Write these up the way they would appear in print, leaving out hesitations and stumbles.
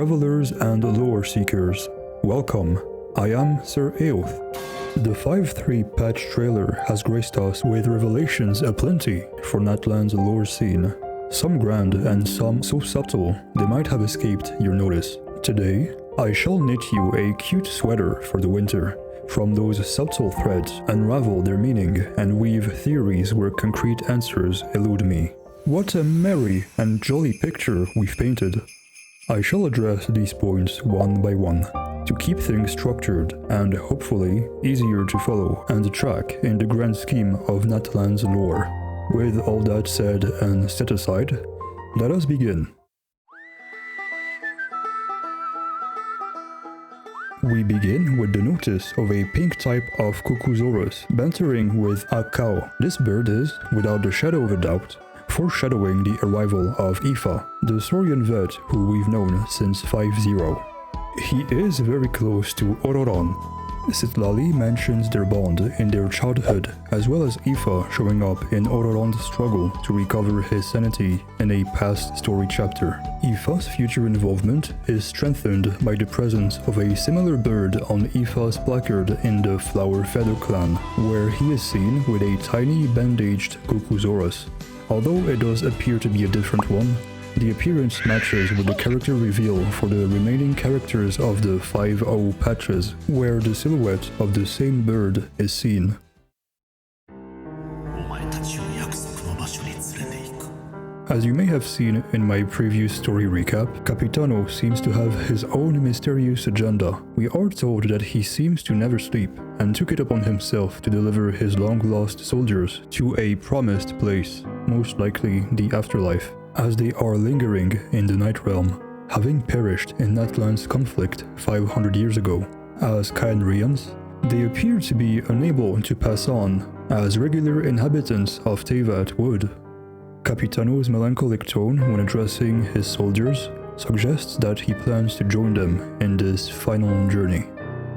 travelers and lore seekers. Welcome, I am soonTM. The 5.3 patch trailer has graced us with revelations aplenty for Natlan's lore scene. Some grand and some so subtle they might have escaped your notice. Today, I shall knit you a cute sweater for the winter. From those subtle threads, unravel their meaning and weave theories where concrete answers elude me. What a merry and jolly picture we've painted. I shall address these points one by one, to keep things structured and hopefully easier to follow and track in the grand scheme of Natlan's lore. With all that said and set aside, let us begin. We begin with the notice of a pink type of Gosoythoth bantering with a cow. This bird is, without the shadow of a doubt, foreshadowing the arrival of Aoife, the Saurian vet who we've known since 5.0. He is very close to Ororon. Citlali mentions their bond in their childhood, as well as Aoife showing up in Ororon's struggle to recover his sanity in a past story chapter. Aoife's future involvement is strengthened by the presence of a similar bird on Aoife's placard in the Flower Feather clan, where he is seen with a tiny bandaged Gosoythoth. Although it does appear to be a different one, the appearance matches with the character reveal for the remaining characters of the 5.0 patches, where the silhouette of the same bird is seen. As you may have seen in my previous story recap, Capitano seems to have his own mysterious agenda. We are told that he seems to never sleep, and took it upon himself to deliver his long-lost soldiers to a promised place, most likely the afterlife, as they are lingering in the Night Realm, having perished in Natlan's conflict 500 years ago. As Khaenri'ahns, they appear to be unable to pass on, as regular inhabitants of Teyvat would. Capitano's melancholic tone when addressing his soldiers suggests that he plans to join them in this final journey.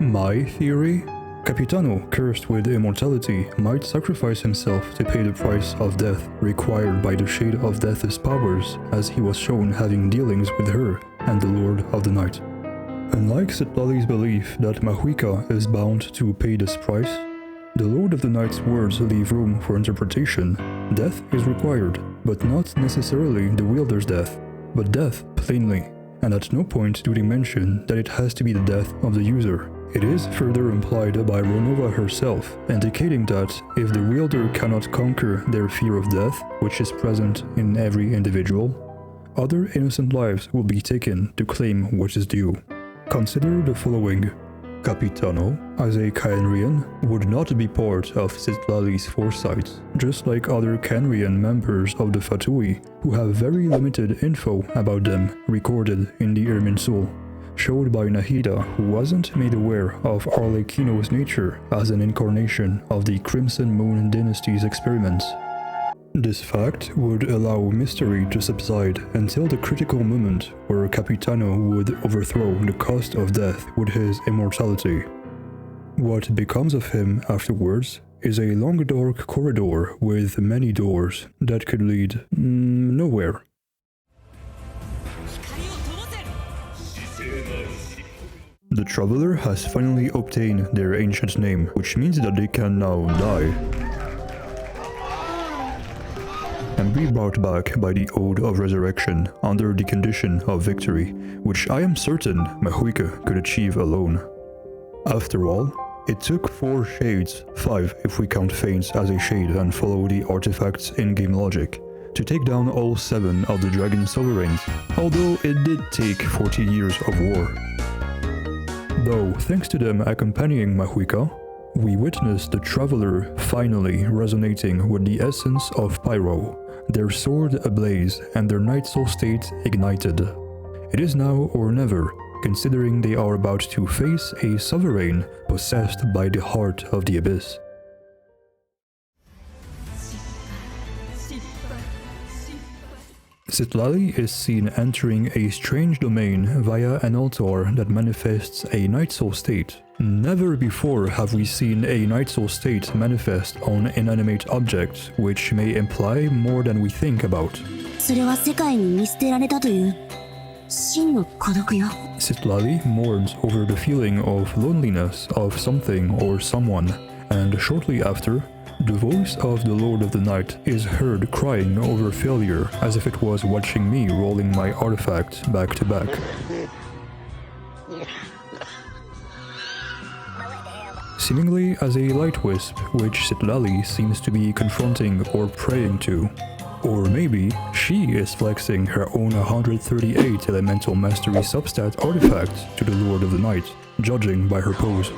My theory? Capitano, cursed with immortality, might sacrifice himself to pay the price of death required by the Shade of Death's powers, as he was shown having dealings with her and the Lord of the Night. Unlike Citlali's belief that Mahuika is bound to pay this price, the Lord of the Night's words leave room for interpretation. Death is required, but not necessarily the wielder's death, but death plainly, and at no point do they mention that it has to be the death of the user. It is further implied by Ronova herself, indicating that if the wielder cannot conquer their fear of death, which is present in every individual, other innocent lives will be taken to claim what is due. Consider the following. Capitano, as a Khaenri'ahn, would not be part of Citlali's foresight, just like other Khaenri'ahn members of the Fatui, who have very limited info about them recorded in the Irminsul, showed by Nahida, who wasn't made aware of Arlecchino's nature as an incarnation of the Crimson Moon Dynasty's experiments. This fact would allow mystery to subside until the critical moment where Capitano would overthrow the cost of death with his immortality. What becomes of him afterwards is a long dark corridor with many doors that could lead nowhere. The Traveler has finally obtained their ancient name, which means that they can now die and be brought back by the Ode of Resurrection under the condition of victory, which I am certain Mahuika could achieve alone. After all, it took 4 shades, 5 if we count Faints as a shade and follow the artifact's in-game logic, to take down all 7 of the Dragon Sovereigns, although it did take 40 years of war. Though, thanks to them accompanying Mahuika, we witnessed the Traveler finally resonating with the essence of Pyro, their sword ablaze and their Night Soul state ignited. It is now or never, considering they are about to face a sovereign possessed by the heart of the abyss. Citlali is seen entering a strange domain via an altar that manifests a Night Soul state. Never before have we seen a Night Soul state manifest on inanimate objects, which may imply more than we think about. それは世界に見捨てられたという Citlali mourns over the feeling of loneliness of something or someone, and shortly after, the voice of the Lord of the Night is heard crying over failure as if it was watching me rolling my artifact back to back. Seemingly as a light wisp which Citlali seems to be confronting or praying to. Or maybe she is flexing her own 138 elemental mastery substat artifact to the Lord of the Night, judging by her pose.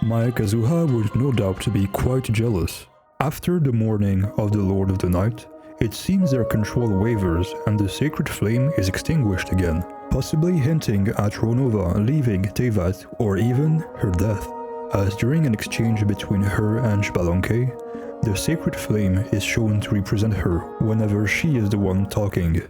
My Kazuha would no doubt be quite jealous. After the morning of the Lord of the Night, it seems their control wavers and the sacred flame is extinguished again, possibly hinting at Ronova leaving Teyvat or even her death, as during an exchange between her and Xbalanque, the sacred flame is shown to represent her whenever she is the one talking.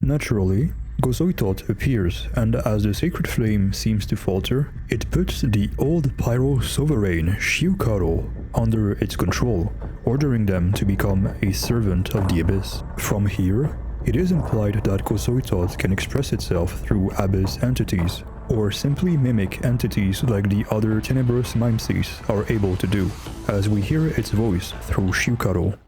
Naturally, Gosoythoth appears, and as the sacred flame seems to falter, it puts the old Pyro sovereign Shiukaro under its control, ordering them to become a servant of the Abyss. From here, it is implied that Gosoythoth can express itself through Abyss entities, or simply mimic entities like the other Tenebrous Mimesis are able to do, as we hear its voice through Shiukaro.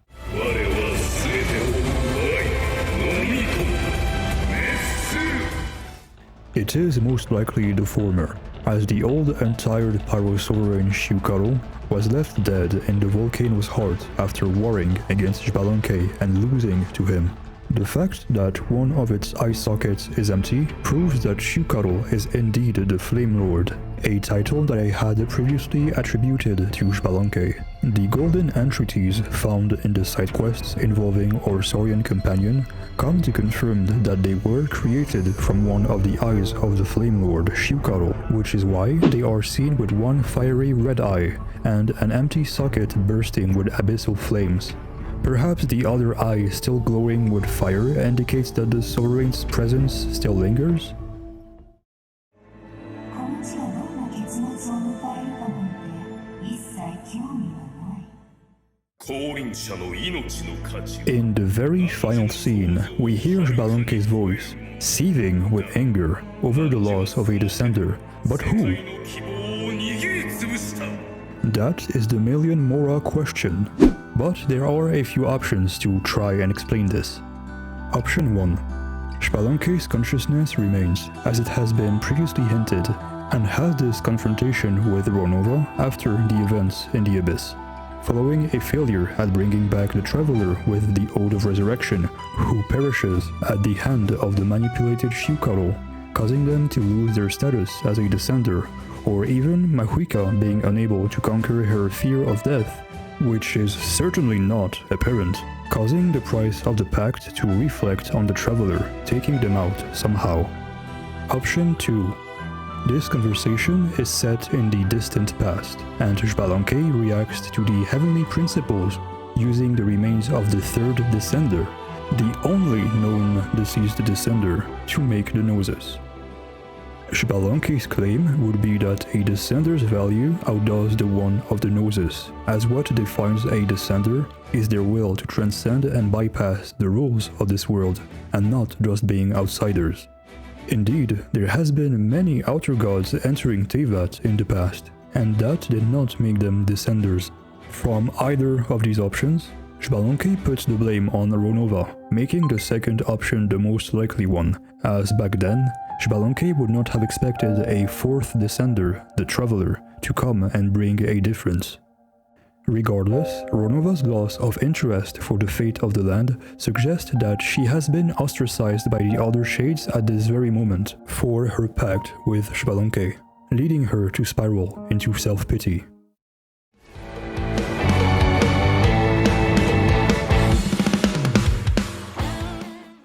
It is most likely the former, as the old and tired Pyro Sovereign Shiukaro was left dead in the volcano's heart after warring against Xbalanque and losing to him. The fact that one of its eye sockets is empty proves that Shiukaro is indeed the Flame Lord, a title that I had previously attributed to Xbalanque. The golden entreaties found in the side quests involving our Saurian companion come to confirm that they were created from one of the eyes of the Flame Lord Shiukaro, which is why they are seen with one fiery red eye and an empty socket bursting with abyssal flames. Perhaps the other eye still glowing with fire indicates that the Sovereign's presence still lingers? In the very final scene, we hear Xbalanque's voice, seething with anger over the loss of a descender. But who? That is the million mora question. But there are a few options to try and explain this. Option 1. Xbalanque's consciousness remains, as it has been previously hinted, and has this confrontation with Ronova after the events in the Abyss, following a failure at bringing back the Traveler with the Ode of Resurrection, who perishes at the hand of the manipulated Shiukaro, causing them to lose their status as a descender, or even Mahuika being unable to conquer her fear of death, which is certainly not apparent, causing the price of the pact to reflect on the Traveler, taking them out somehow. Option 2. This conversation is set in the distant past, and Xbalanque reacts to the heavenly principles using the remains of the third descender, the only known deceased descender, to make the noses. Xbalanque's claim would be that a descender's value outdoes the one of the noses, as what defines a descender is their will to transcend and bypass the rules of this world, and not just being outsiders. Indeed, there has been many outer gods entering Teyvat in the past, and that did not make them descenders. From either of these options, Xbalanque puts the blame on Ronova, making the second option the most likely one, as back then, Xbalanque would not have expected a fourth descender, the Traveler, to come and bring a difference. Regardless, Ronova's loss of interest for the fate of the land suggests that she has been ostracized by the other shades at this very moment for her pact with Xbalanque, leading her to spiral into self-pity.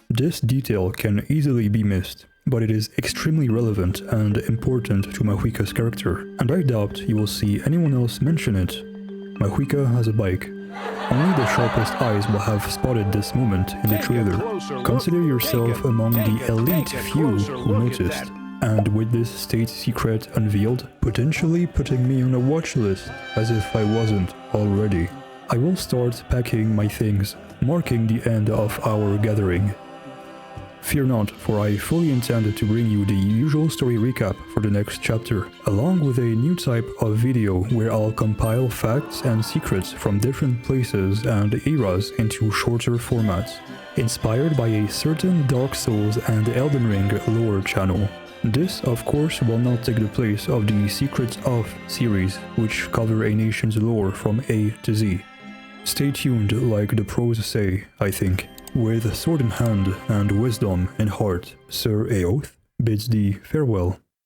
This detail can easily be missed, but it is extremely relevant and important to Mahuika's character, and I doubt you will see anyone else mention it. Mahuika has a bike. Only the sharpest eyes will have spotted this moment in the trailer. Consider yourself among the elite few who noticed, and with this state secret unveiled, potentially putting me on a watch list as if I wasn't already. I will start packing my things. marking the end of our gathering. Fear not, for I fully intend to bring you the usual story recap for the next chapter, along with a new type of video where I'll compile facts and secrets from different places and eras into shorter formats, inspired by a certain Dark Souls and Elden Ring lore channel. This, of course, will not take the place of the Secrets of series, which cover a nation's lore from A to Z. Stay tuned, like the pros say, I think. With sword in hand and wisdom in heart, Sir Eoth bids thee farewell.